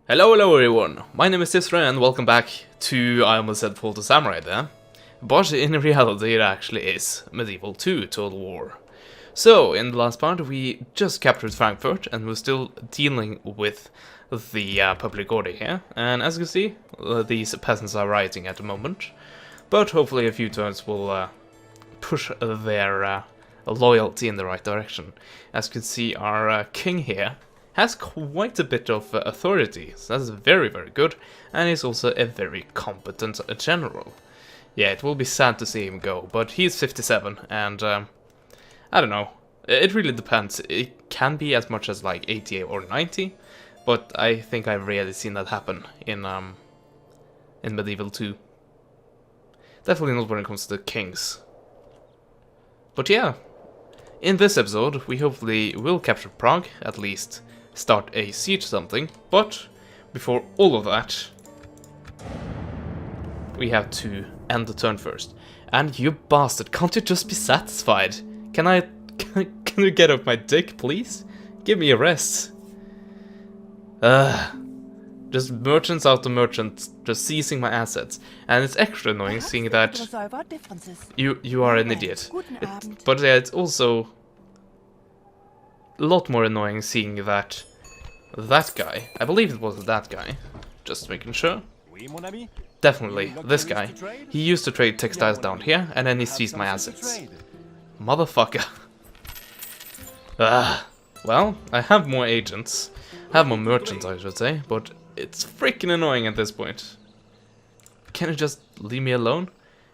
Hello everyone, my name is Tisra and welcome back to, I almost said Fall to Samurai there, but in reality it actually is Medieval 2 Total War. So, in the last part we just captured Frankfurt and we're still dealing with the public order here, and as you can see, these peasants are rioting at the moment, but hopefully a few turns will push their loyalty in the right direction. As you can see, our king here has quite a bit of authority, so that's very good, and he's also a very competent general. Yeah, it will be sad to see him go, but he's 57, and I don't know, it really depends. It can be as much as like 80 or 90, but I think I've rarely seen that happen in Medieval 2. Definitely not when it comes to the kings. But yeah, in this episode we hopefully will capture Prague, at least start a siege or something, but before all of that we have to end the turn first. And you bastard, can't you just be satisfied? Can you get off my dick, please? Give me a rest. Just merchants out the merchants, just seizing my assets. And it's extra annoying seeing that you are an idiot. But yeah, it's also a lot more annoying seeing that guy, I believe it was that guy, just making sure, definitely this guy, he used to trade textiles down here and then he seized my assets. Motherfucker. Well, I have more agents, more merchants I should say, but it's freaking annoying at this point. Can you just leave me alone?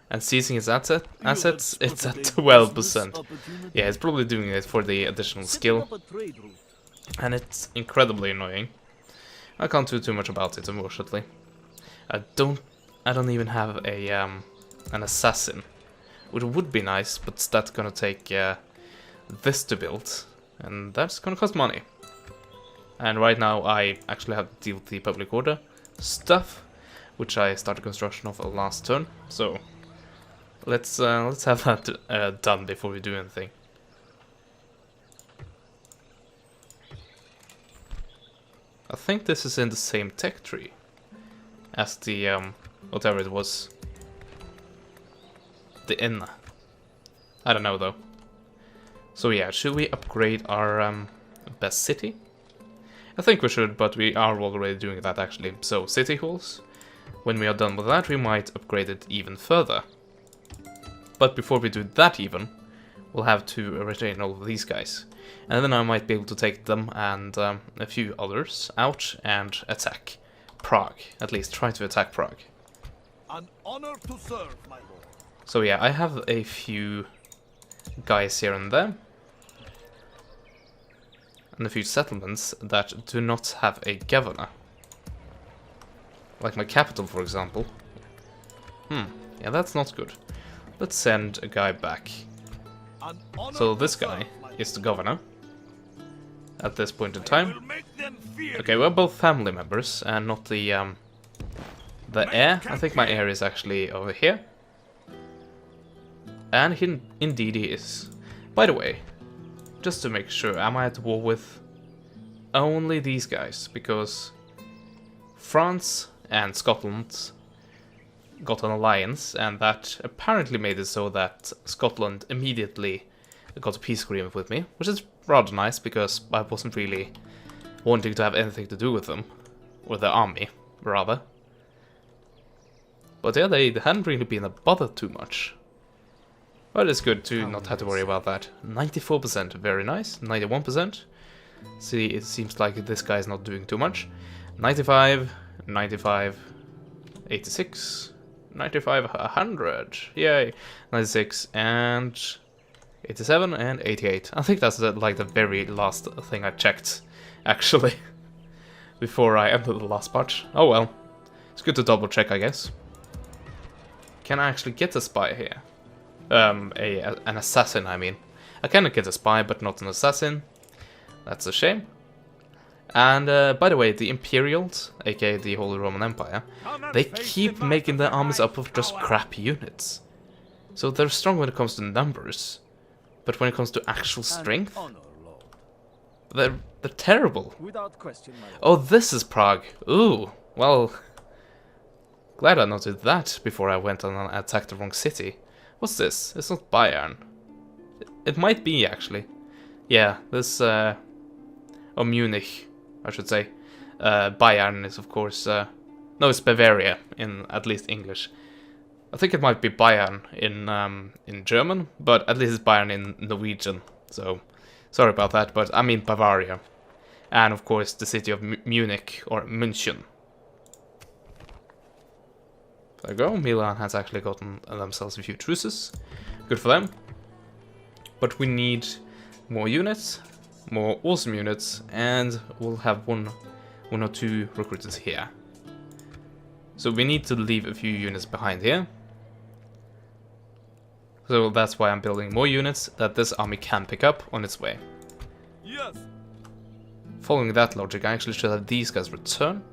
And seizing his assets, it's at 12%. Yeah, it's probably doing it for the additional skill. And it's incredibly annoying. I can't do too much about it, unfortunately. I don't even have a an assassin, which would be nice, but that's gonna take this to build, and that's gonna cost money. And right now I actually have to deal with the public order stuff, which I started construction of last turn. So let's have that done before we do anything. I think this is in the same tech tree as the whatever it was, the inn. I don't know though. So yeah, should we upgrade our best city? I think we should, but we are already doing that actually. So city halls, when we are done with that we might upgrade it even further. But before we do that even, we'll have to retain all of these guys. And then I might be able to take them and a few others out and attack Prague. At least try to attack Prague. An honor to serve, my lord. So yeah, I have a few guys here and there. And a few settlements that do not have a governor. Like my capital, for example. Yeah, that's not good. Let's send a guy back. So this guy is the governor at this point in time. Okay, we're both family members and not the heir. I think my heir is actually over here. And indeed he is. By the way, just to make sure, am I at war with only these guys? Because France and Scotland got an alliance, and that apparently made it so that Scotland immediately got a peace agreement with me, which is rather nice because I wasn't really wanting to have anything to do with them, or their army, rather. But yeah, they hadn't really been a bother too much. But it's good to not have to worry about that. 94%, very nice. 91%. See, it seems like this guy is not doing too much. 95, 95, 86, 95, 100. Yay. 96 and 87 and 88. I think that's like the very last thing I checked, actually, before I entered the last patch. Oh well. It's good to double check, I guess. Can I actually get a spy here? An assassin, I mean. I cannot get a spy, but not an assassin. That's a shame. And by the way, the Imperials, aka the Holy Roman Empire, they keep making their armies up of just crap units. So they're strong when it comes to numbers, but when it comes to actual strength, they're They're terrible. Without question, my lord. Oh, this is Prague. Ooh, well, glad I noted that before I went on and attacked the wrong city. What's this? It's not Bayern. It might be, actually. Yeah, this, or Munich, I should say. Bayern is, of course, no, it's Bavaria, in at least English. I think it might be Bayern in German, but at least it's Bayern in Norwegian, so sorry about that, but I mean Bavaria. And, of course, the city of Munich, or München. There we go, Milan has actually gotten themselves a few truces. Good for them. But we need more units, more awesome units, and we'll have one or two recruiters here. So we need to leave a few units behind here. So that's why I'm building more units that this army can pick up on its way. Yes. Following that logic, I actually should have these guys return.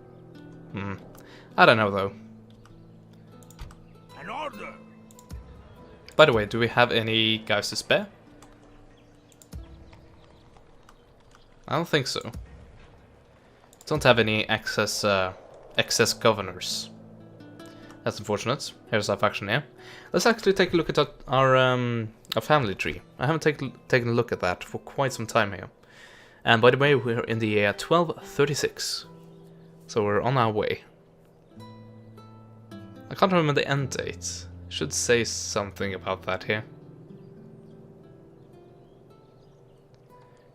I don't know though. An order. By the way, do we have any guys to spare? I don't think so. Don't have any excess governors. That's unfortunate. Here's our faction here. Let's actually take a look at our family tree. I haven't taken a look at that for quite some time here. And by the way, we're in the year 1236. So we're on our way. I can't remember the end date. Should say something about that here.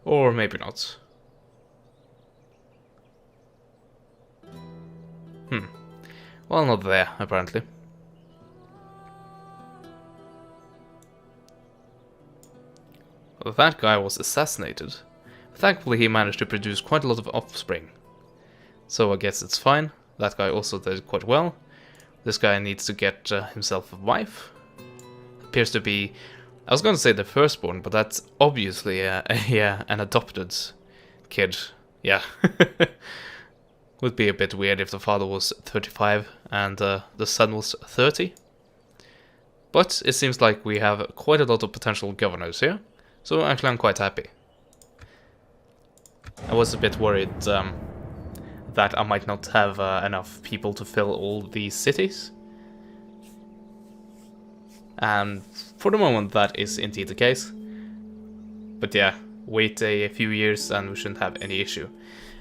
Or maybe not. Well, not there, apparently. Well, that guy was assassinated. Thankfully, he managed to produce quite a lot of offspring. So I guess it's fine. That guy also did quite well. This guy needs to get himself a wife. Appears to be... I was going to say the firstborn, but that's obviously an adopted kid. Yeah. Would be a bit weird if the father was 35 and the son was 30. But it seems like we have quite a lot of potential governors here. So actually I'm quite happy. I was a bit worried that I might not have enough people to fill all these cities. And for the moment that is indeed the case. But yeah, wait a few years and we shouldn't have any issue.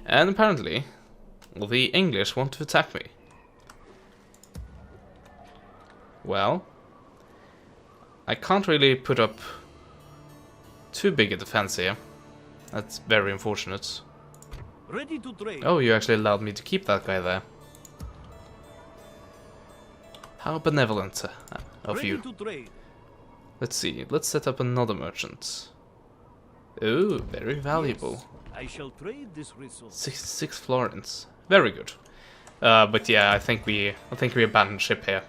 And apparently, well, the English want to attack me. Well, I can't really put up too big a defense here. That's very unfortunate. Ready to trade. Oh, you actually allowed me to keep that guy there. How benevolent of Ready you. to trade. Let's see, let's set up another merchant. Oh, very valuable. Yes, I shall trade this resource. 66 florins. Very good. But yeah, I think we abandoned ship here.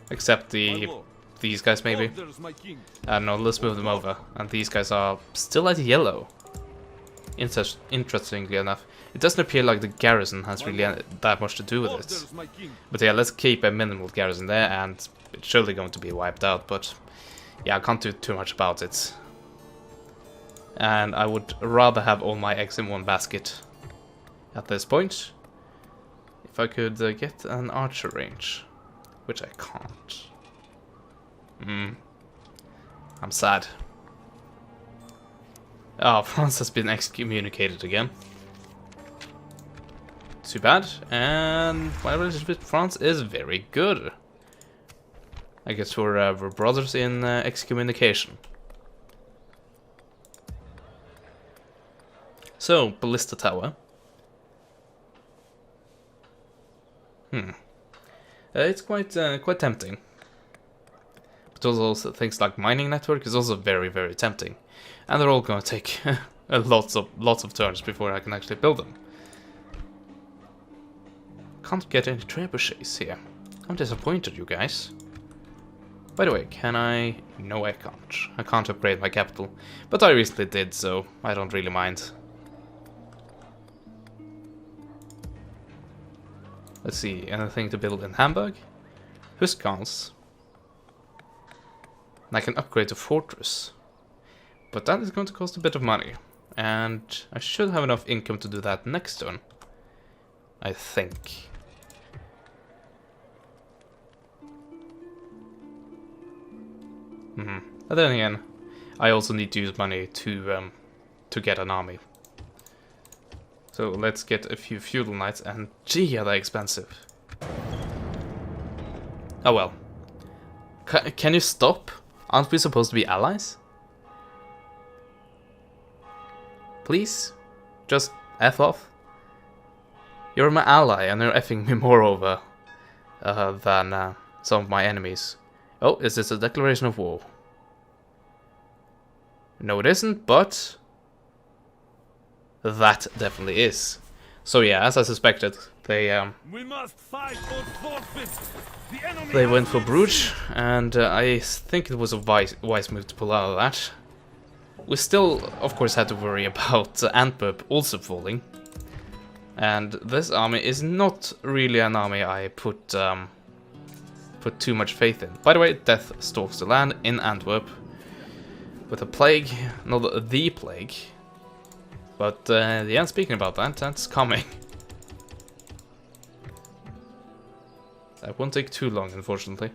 Except My lord. these guys maybe. Orders, my king. I don't know, let's move them over. And these guys are still at yellow. Interestingly enough. It doesn't appear like the garrison has really that much to do with it. Orders, my king. But yeah, let's keep a minimal garrison there, and it's surely going to be wiped out, but yeah, I can't do too much about it. And I would rather have all my eggs in one basket at this point. If I could get an archer range, which I can't. I'm sad. Oh, France has been excommunicated again. Too bad. And my relationship with France is very good. I guess we're brothers in excommunication. So, Ballista Tower. It's quite tempting. But also things like mining network is also very, very tempting. And they're all going to take lots of turns before I can actually build them. Can't get any trebuchets here. I'm disappointed, you guys. By the way, can I... No, I can't. I can't upgrade my capital. But I recently did, so I don't really mind. Let's see, anything to build in Hamburg? Huskans. And I can upgrade to Fortress. But that is going to cost a bit of money. And I should have enough income to do that next turn. I think. But then again, I also need to use money to get an army. So let's get a few feudal knights, and gee, are they expensive. Oh well. Can you stop? Aren't we supposed to be allies? Please? Just F off? You're my ally, and you're effing me more over than some of my enemies. Oh, is this a declaration of war? No, it isn't, but that definitely is. So yeah, as I suspected, We must fight or forfeit. The enemy they has went for been Bruges, and I think it was a wise move to pull out of that. We still, of course, had to worry about Antwerp also falling. And this army is not really an army I put too much faith in. By the way, death stalks the land in Antwerp with a plague, not the plague. But yeah, speaking about that, that's coming. That won't take too long, unfortunately.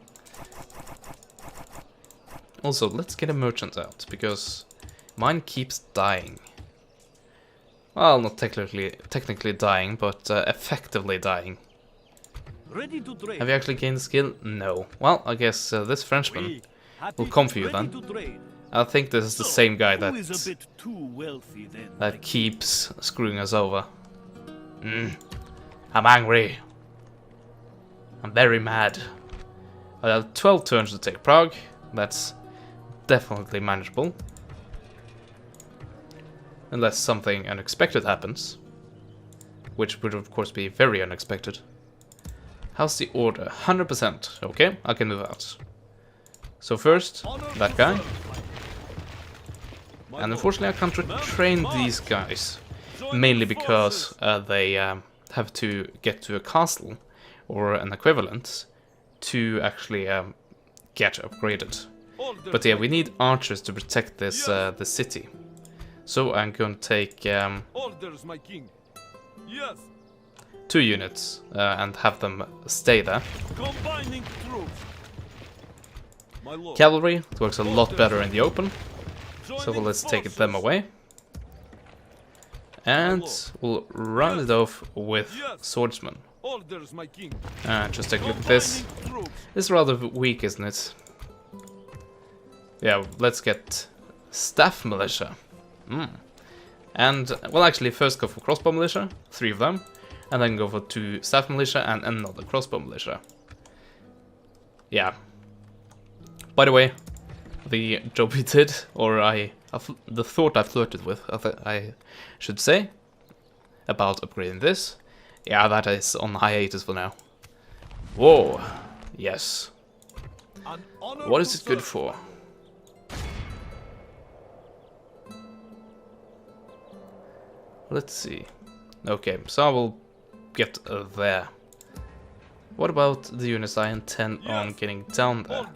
Also, let's get a merchant out, because mine keeps dying. Well, not technically dying, but effectively dying. ready to trade. Have you actually gained skill? No. Well, I guess this Frenchman will come for you then. I think this is the same guy Who is a bit too wealthy then? that keeps screwing us over. I'm angry. I'm very mad. I have 12 turns to take Prague. That's definitely manageable. Unless something unexpected happens. Which would of course be very unexpected. How's the order? 100%. Okay, I can move out. So first, that guy. And unfortunately I can't train these guys. Mainly because they have to get to a castle or an equivalent to actually get upgraded. But yeah, we need archers to protect this the city. So I'm going to take Orders, my king. Yes. 2 units and have them stay there. Combining troops. My lord. Cavalry, it works a lot better in the open. So let's take them away. And we'll round it off with swordsmen. Orders, my king. Just take a look at this. This is rather weak, isn't it? Yeah, let's get staff militia. And, well, actually, first go for crossbow militia, 3 of them, and then go for 2 staff militia and another crossbow militia. Yeah. By the way, the job we did, or the thought I flirted with, I should say, about upgrading this, yeah, that is on hiatus for now. Whoa, yes. What is it good for? Let's see. Okay, so I will get there. What about the units I intend on getting down there?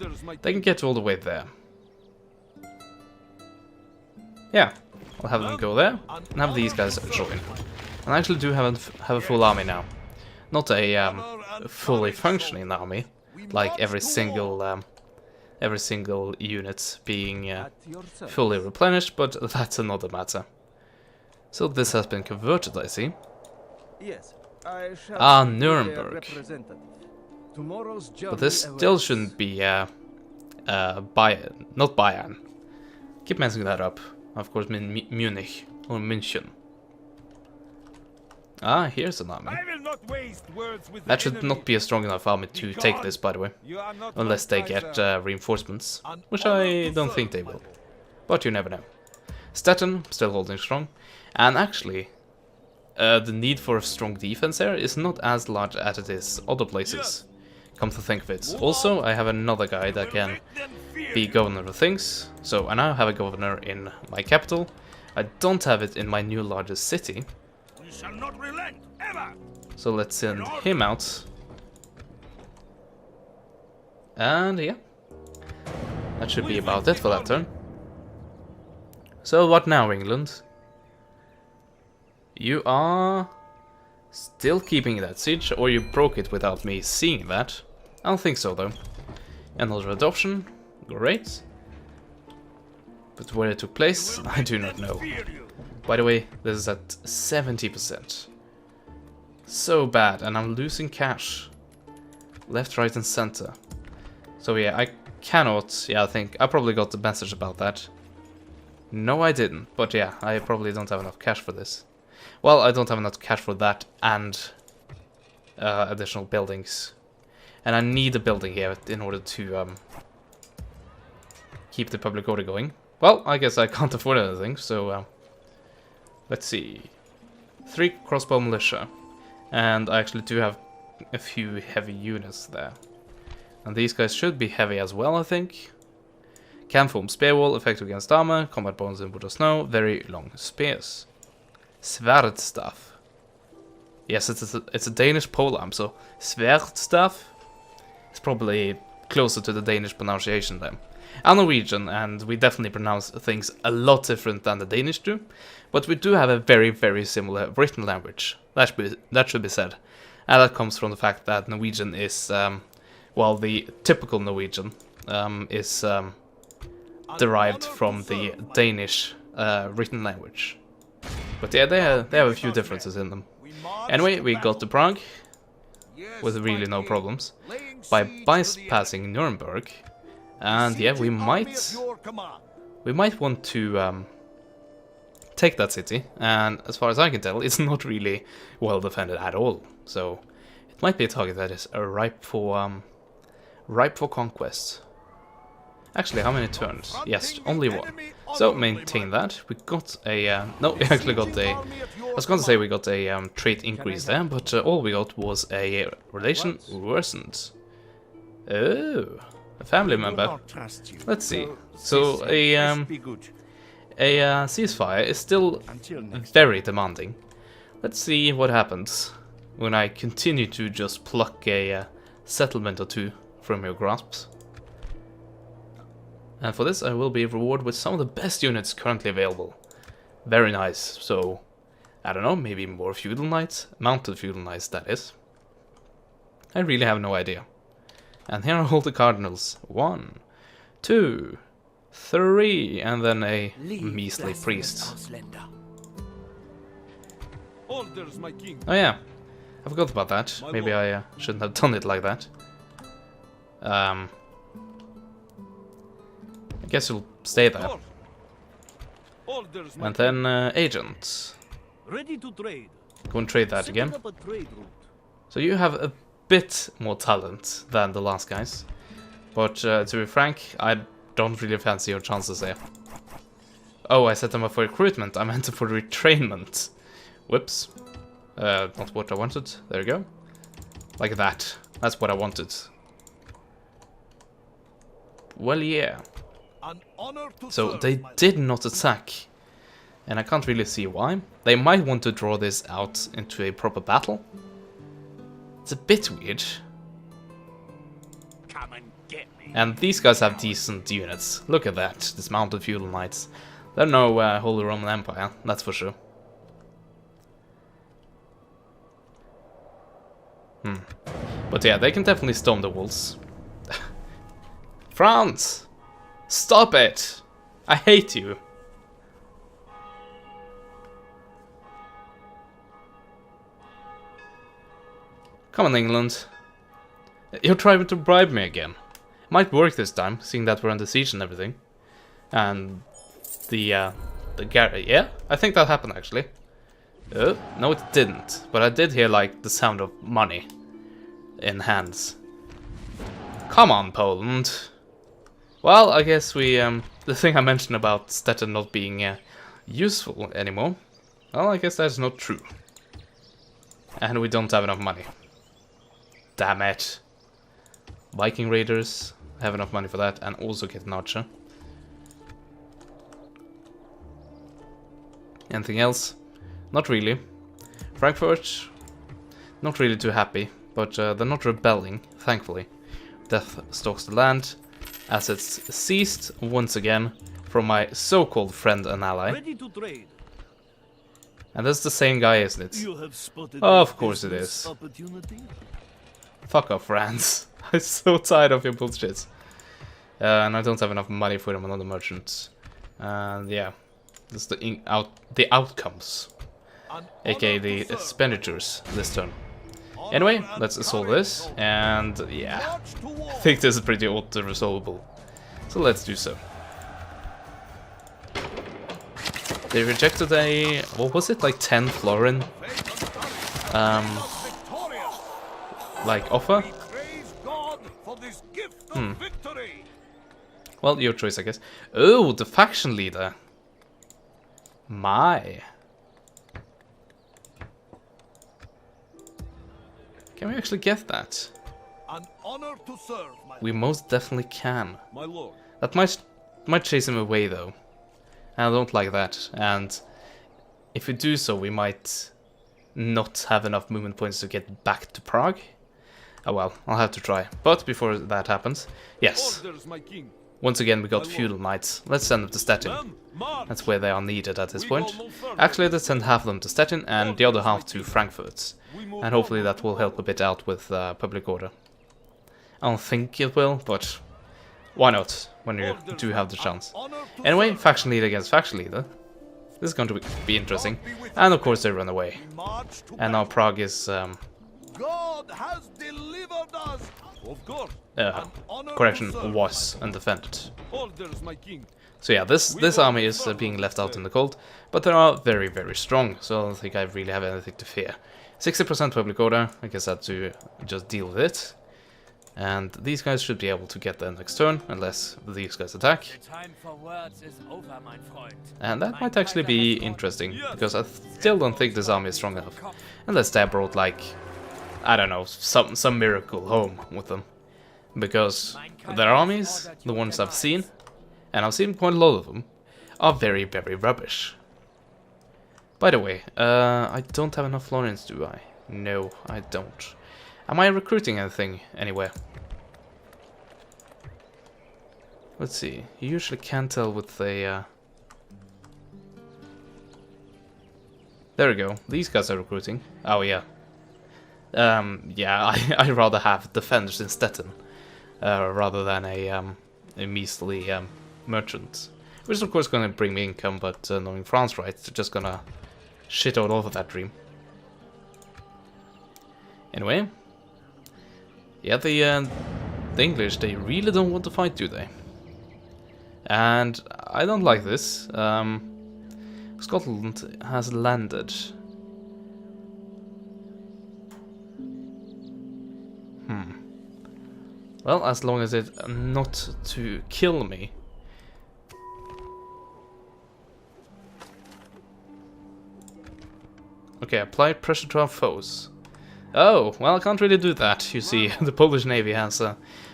They can get all the way there. Yeah, I'll have them go there and have these guys join. And I actually do have a full army now. Not a fully functioning army, like every single unit being fully replenished, but that's another matter. So this has been converted, I see. Yes, I shall be their Nuremberg. representative. Tomorrow's But this journey still awaits. shouldn't be Bayern, not Bayern. Keep messing that up. Of course, Munich or München. Ah, here's an army. I will not waste words with That the should enemy. not be a strong enough army to take this, by the way. You are not Unless my they get Kaiser. reinforcements, An which honor I to don't serve, think they my will. lord. But you never know. Stettin, still holding strong. And actually, the need for a strong defense here is not as large as it is other places. Come to think of it. Also, I have another guy that can Make them fear be you. governor of things. So I now have a governor in my capital. I don't have it in my new largest city. We shall not relent ever. So let's send him out. And yeah. That should be about it for that turn. So what now, England? You are still keeping that siege, or you broke it without me seeing that? I don't think so, though. Another adoption, great. But where it took place, I do not know. By the way, this is at 70%. So bad, and I'm losing cash. Left, right, and center. So yeah, I cannot... Yeah, I think I probably got the message about that. No, I didn't. But yeah, I probably don't have enough cash for this. Well, I don't have enough cash for that and additional buildings. And I need a building here in order to keep the public order going. Well, I guess I can't afford anything, so let's see. 3 crossbow militia. And I actually do have a few heavy units there. And these guys should be heavy as well, I think. Can form spear wall, effective against armor, combat bonus in wood or snow, very long spears. Svärdstaff. Yes, it's a Danish polearm, so Svärdstaff is probably closer to the Danish pronunciation then. I'm Norwegian, and we definitely pronounce things a lot different than the Danish do, but we do have a very, very similar written language. That should be said. And that comes from the fact that Norwegian is, well, the typical Norwegian is derived from the Danish written language. But yeah, they have a few differences in them. Anyway, we got to Prague with really no problems by bypassing Nuremberg, and yeah, we might want to take that city. And as far as I can tell, it's not really well defended at all. So it might be a target that is ripe for conquest. Actually, how many turns? Yes, only 1. So maintain that. We got a no, we actually got a. I was going to say we got a trait increase there, but all we got was a relation worsened. Oh, a family member. Let's see. So a ceasefire is still very demanding. Let's see what happens when I continue to just pluck a settlement or two from your grasps. And for this I will be rewarded with some of the best units currently available. Very nice. So, I don't know, maybe more feudal knights? Mounted feudal knights, that is. I really have no idea. And here are all the cardinals. 1, 2, 3, and then a measly priest. Orders, my king. Oh yeah, I forgot about that. Maybe I shouldn't have done it like that. I guess you'll stay there. Orders, And then agent. ready to trade. Go and trade that again. Up a trade route. So you have a bit more talent than the last guys. But to be frank, I don't really fancy your chances there. Oh, I set them up for recruitment. I meant for retrainment. Whoops. Not what I wanted. There we go. Like that. That's what I wanted. Well, yeah. An honor to So serve, they my did not attack. And I can't really see why. They might want to draw this out into a proper battle. It's a bit weird. Come and get me. And these guys have decent units. Look at that, dismounted feudal knights. They're no Holy Roman Empire, that's for sure. But yeah, they can definitely storm the walls. France! Stop it! I hate you. Come on, England. You're trying to bribe me again. Might work this time, seeing that we're under siege and everything. And the garrison. Yeah, I think that happened actually. No, it didn't. But I did hear like the sound of money in hands. Come on, Poland. Well, I guess we the thing I mentioned about Stettin not being useful anymore. Well, I guess that's not true. And we don't have enough money. Damn it. Viking Raiders, have enough money for that, and also get an archer. Anything else? Not really. Frankfurt, not really too happy, but they're not rebelling, thankfully. Death stalks the land. Assets seized once again. from my so-called friend and ally. Ready to trade. And that's the same guy, isn't it? You have spotted Of a course it business is. opportunity. Fuck off, France. I'm so tired of your bullshit. And I don't have enough money for them, another merchant. And yeah, that's the outcomes, An aka honor the to serve. expenditures this turn. Honor Anyway, and let's solve courage, this, soldier. and yeah, March to war. I think this is pretty auto-resolvable. So let's do so. They rejected a, what was it, like 10 florin, Victorious. like offer? We praise God for this gift of victory. Well, your choice, I guess. Oh, the faction leader. My. Can we actually get that? An honor to serve, We most definitely can. my lord. That might chase him away, though. And I don't like that. And if we do so, we might not have enough movement points to get back to Prague. Oh well, I'll have to try. But before that happens, yes. Orders, my king. Once again, we got feudal knights. Let's send them to Stettin. Then march. That's where they are needed at this We point. go no further. Actually, let's send half of them to Stettin and the other half to Frankfurt. We move And hopefully on. that will help a bit out with public order. I don't think it will, but why not when you Orders, do have the an chance. honor to Anyway, serve. faction leader against faction leader. This is going to be interesting. And of course they run away. We march to And now battle. Prague is, God has delivered us. Of course. Honor correction, to serve. was undefended. Orders, my king. So yeah, this army is being left out in the cold, but they are very, very strong, so I don't think I really have anything to fear. 60% public order, I guess I have to just deal with it. And these guys should be able to get their next turn, unless these guys attack. Time for words is over, mein Freund. And that might actually be interesting, because I still don't think this army is strong enough. Unless they brought, like, I don't know, some miracle home with them. Because their armies, the ones I've seen, and I've seen quite a lot of them, are very, very rubbish. By the way, I don't have enough florins, do I? No, I don't. Am I recruiting anything anywhere? Let's see. You usually can tell with a... There we go. These guys are recruiting. Oh, yeah. Yeah, I'd rather have defenders in Stettin. Rather than a measly merchant. Which is of course going to bring me income, but knowing France right, they're just gonna shit all over that dream. Anyway. Yeah, the English, they really don't want to fight, do they? And I don't like this. Scotland has landed. Well, as long as it's not to kill me. Okay, apply pressure to our foes. Oh, well, I can't really do that. You see, the Polish Navy has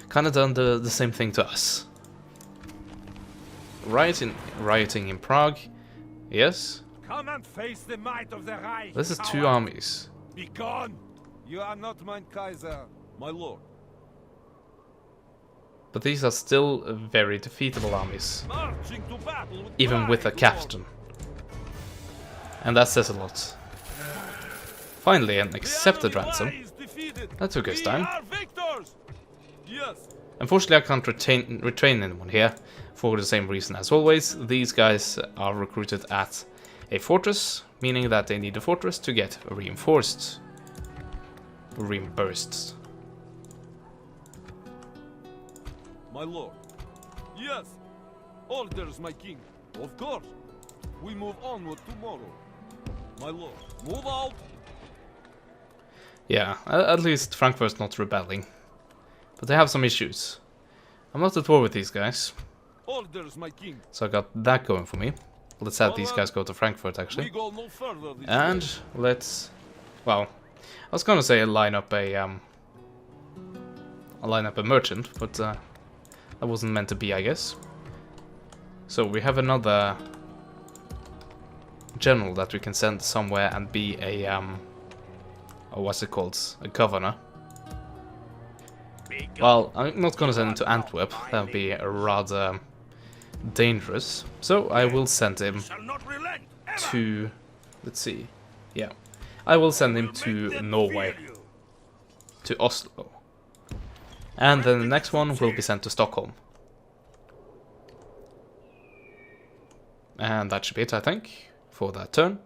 kind of done the same thing to us. Rioting in Prague. Yes. Come and face the might of the Reich. This is two coward. armies. Be gone. You are not mein Kaiser, my lord. But these are still very defeatable armies. Marching to battle with Even with a pride, captain. And that says a lot. Finally, an lord. accepted The enemy ransom. lie is defeated. That took us We time. are victors. Yes. Unfortunately, I can't retrain anyone here, for the same reason as always. These guys are recruited at a fortress, meaning that they need a fortress to get reinforced. Reimbursed. My lord. Yes. Orders, my king. Of course. We move onward tomorrow. My lord. Move out. Yeah, at least Frankfurt's not rebelling. But they have some issues. I'm not at war with these guys, Orders, my king. so I got that going for me. Let's have these guys go to Frankfurt, We actually. go no further this And way. let's... Well, I was gonna say line up a merchant, but that wasn't meant to be, I guess. So we have another general that we can send somewhere and be a what's it called? A governor. Well, I'm not gonna send him to Antwerp. That would be rather dangerous. So I will send him Shall not relent ever. to... Let's see. Yeah. I will send him to Norway. Fear you. To Oslo. And then the next one will be sent to Stockholm. And that should be it, I think, for that turn.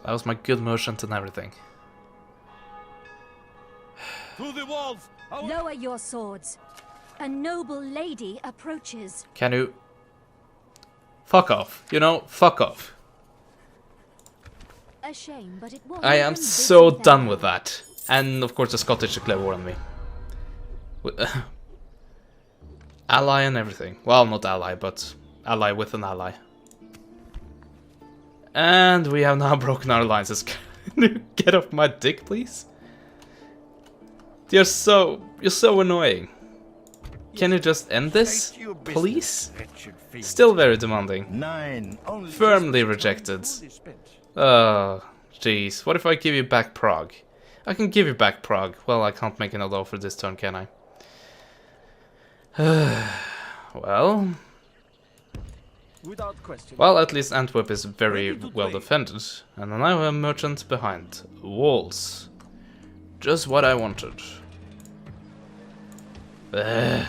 That was my good merchant and everything. To the walls! Our Lower your swords. A noble lady approaches. Can you... Fuck off. You know, fuck off. A shame, but it was. I am so done with that. And of course the Scottish declare war on me. Ally and everything. Well, not ally, but ally with an ally. And we have now broken our alliances. Can you get off my dick, please? You're so annoying. Can you just end this, State your business, please? wretched fiend. Still very demanding. 9. Only Firmly just rejected. full dispense. Oh, jeez. What if I give you back Prague? I can give you back Prague. Well, I can't make another offer this turn, can I? Well... Without question. Well, at least Antwerp is very well defended. And then I have a merchant behind walls. Just what I wanted. Ugh.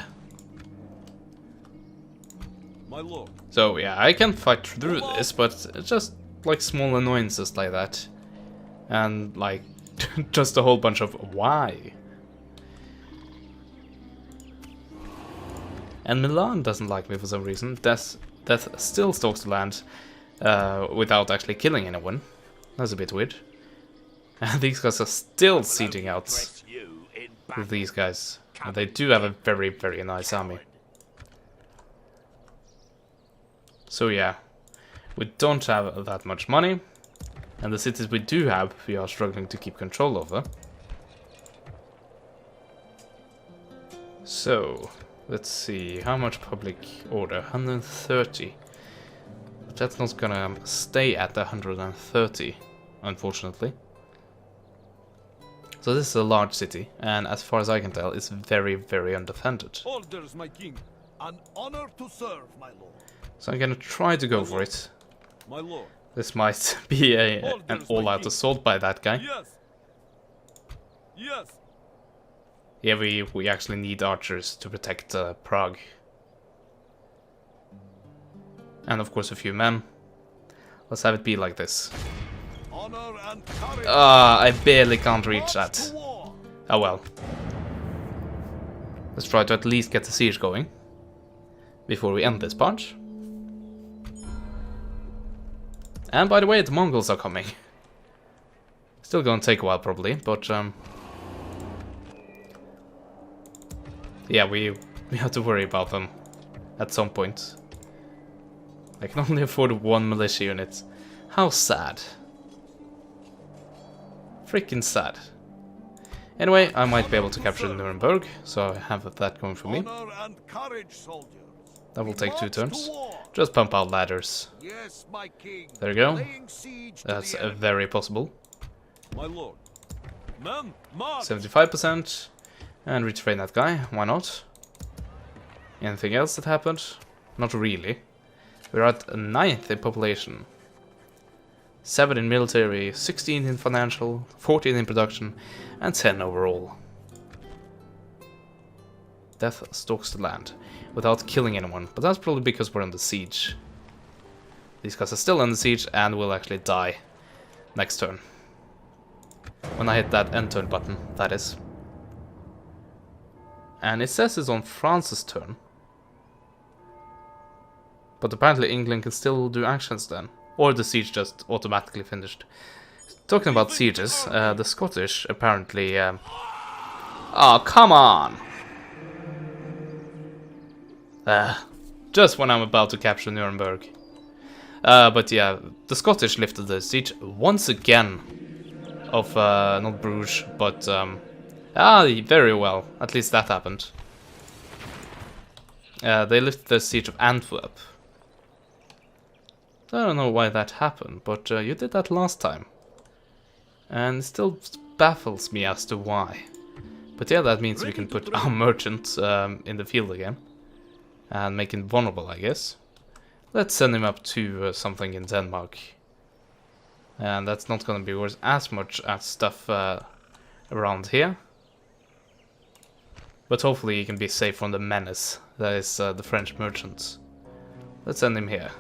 my lord. So yeah, I can fight through this, but it's just like small annoyances like that. And like just a whole bunch of why. And Milan doesn't like me for some reason. Death still stalks the land without actually killing anyone. That's a bit weird. And these guys are still sieging out Dress you in battle. these guys. And they do have a very, very nice army. So yeah, we don't have that much money. And the cities we do have, we are struggling to keep control over. So, let's see, how much public order? 130. But that's not gonna stay at 130, unfortunately. So this is a large city, and as far as I can tell, it's very, very undefended. Orders, my king. An honor to serve, my lord. So I'm gonna try to go for it. My lord. This might be an all-out assault by that guy. Yes. Yes. Yeah, we actually need archers to protect Prague. And of course a few men. Let's have it be like this. Honor and courage. I barely can't reach March that. to war. Oh well. Let's try to at least get the siege going before we end this part. And by the way, the Mongols are coming. Still gonna take a while probably, but yeah, we have to worry about them at some point. I can only afford one militia unit. How sad. Freaking sad. Anyway, I might be able to capture Nuremberg, so I have that going for me. Honor and courage, soldiers. That will take 2 March to turns. war. Just pump out ladders. Yes, my king. There you go. Laying siege to That's the enemy. very possible. My lord. Men, march. 75%. And retrain that guy, why not? Anything else that happened? Not really. We're at 9th in population. 7 in military, 16 in financial, 14 in production, and 10 overall. Death stalks the land without killing anyone, but that's probably because we're under siege. These guys are still under siege and will actually die next turn. When I hit that end turn button, that is. And it says it's on France's turn. But apparently England can still do actions then. Or the siege just automatically finished. Talking about sieges, the Scottish apparently... Oh, come on! Just when I'm about to capture Nuremberg. But yeah, the Scottish lifted the siege once again of, not Bruges, but, very well. At least that happened. They lifted the siege of Antwerp. So I don't know why that happened, but you did that last time. And it still baffles me as to why. But yeah, that means we can put our merchant in the field again. And make him vulnerable, I guess. Let's send him up to something in Denmark. And that's not going to be worth as much as stuff around here. But hopefully he can be safe from the menace that is the French merchants. Let's send him here.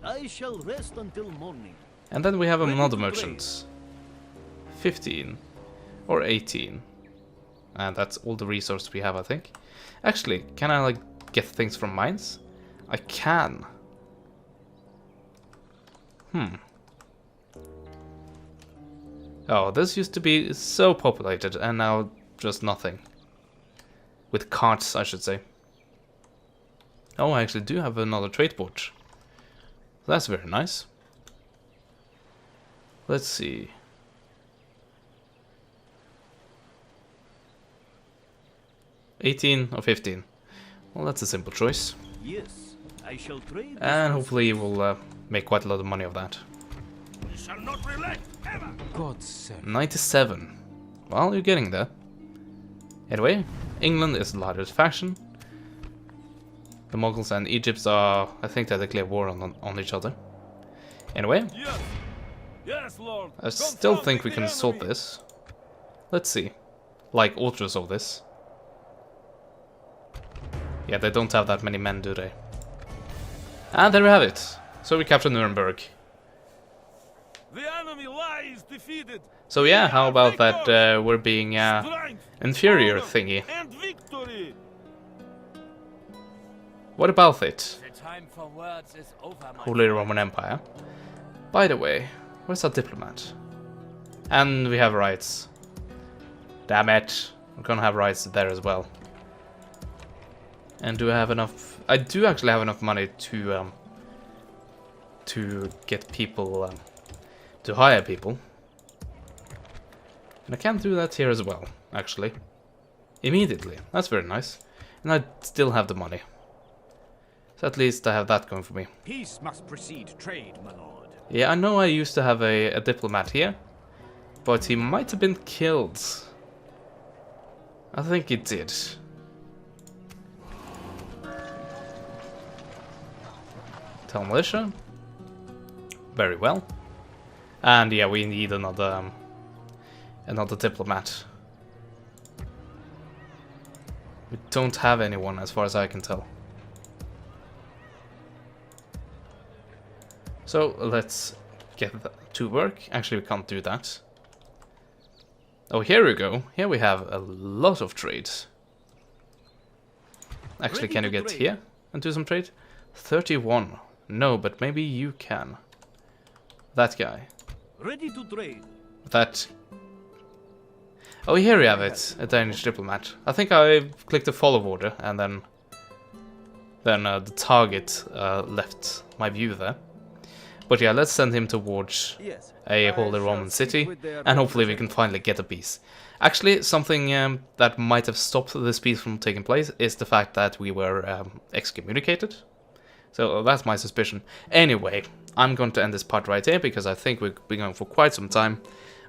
I shall rest until morning. And then we have Ready another to merchant. 15 or 18. And that's all the resources we have, I think. Actually, can I like get things from mines? I can. Oh, this used to be so populated and now just nothing. With carts, I should say. Oh, I actually do have another trade port. That's very nice. Let's see. $18 or $15. Well, that's a simple choice. Yes, I shall trade. And hopefully we'll make quite a lot of money of that. We shall not relent ever. God's sake. 97. Well, you're getting there. Anyway, England is the largest faction. The Mongols and Egypt are, I think, they declare war on each other. Anyway, Yes. Yes, Lord. I still Confront think we the can solve enemy. this. Let's see. Like, ultra solve this. Yeah, they don't have that many men, do they? And there we have it. So we captured Nuremberg. The enemy lies defeated. So yeah, We how are about that victors. we're being Strength, inferior honor, thingy? and victory. What about it? The time for words is over, my Holy friend. Roman Empire. By the way, where's our diplomat? And we have rights. Damn it. We're gonna have rights there as well. And do I have enough? I do actually have enough money to get people to hire people. And I can do that here as well, actually. Immediately. That's very nice. And I still have the money. So at least I have that going for me. Peace must precede trade, my lord. Yeah, I know I used to have a diplomat here, but he might have been killed. I think he did. Tell militia. Very well. And yeah, we need another diplomat. We don't have anyone as far as I can tell. So let's get that to work. Actually, we can't do that. Oh, here we go. Here we have a lot of trades. Actually, Ready can you to get trade. here and do some trade? 31. No, but maybe you can. That guy. Ready to trade. That. Oh, here we have it. A Danish diplomat. I think I clicked the follow order and then the target left my view there. But yeah, let's send him towards Yes. a I Holy shall Roman speak city, with their and hopefully we can representative. finally get a peace. Actually, something that might have stopped this peace from taking place is the fact that we were excommunicated. So that's my suspicion. Anyway, I'm going to end this part right here because I think we've been going for quite some time.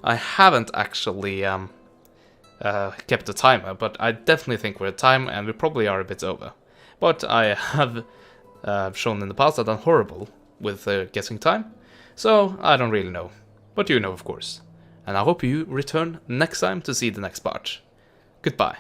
I haven't actually kept the timer, but I definitely think we're at time, and we probably are a bit over. But I have shown in the past I've done horrible with guessing time, so I don't really know. But you know, of course. And I hope you return next time to see the next part. Goodbye.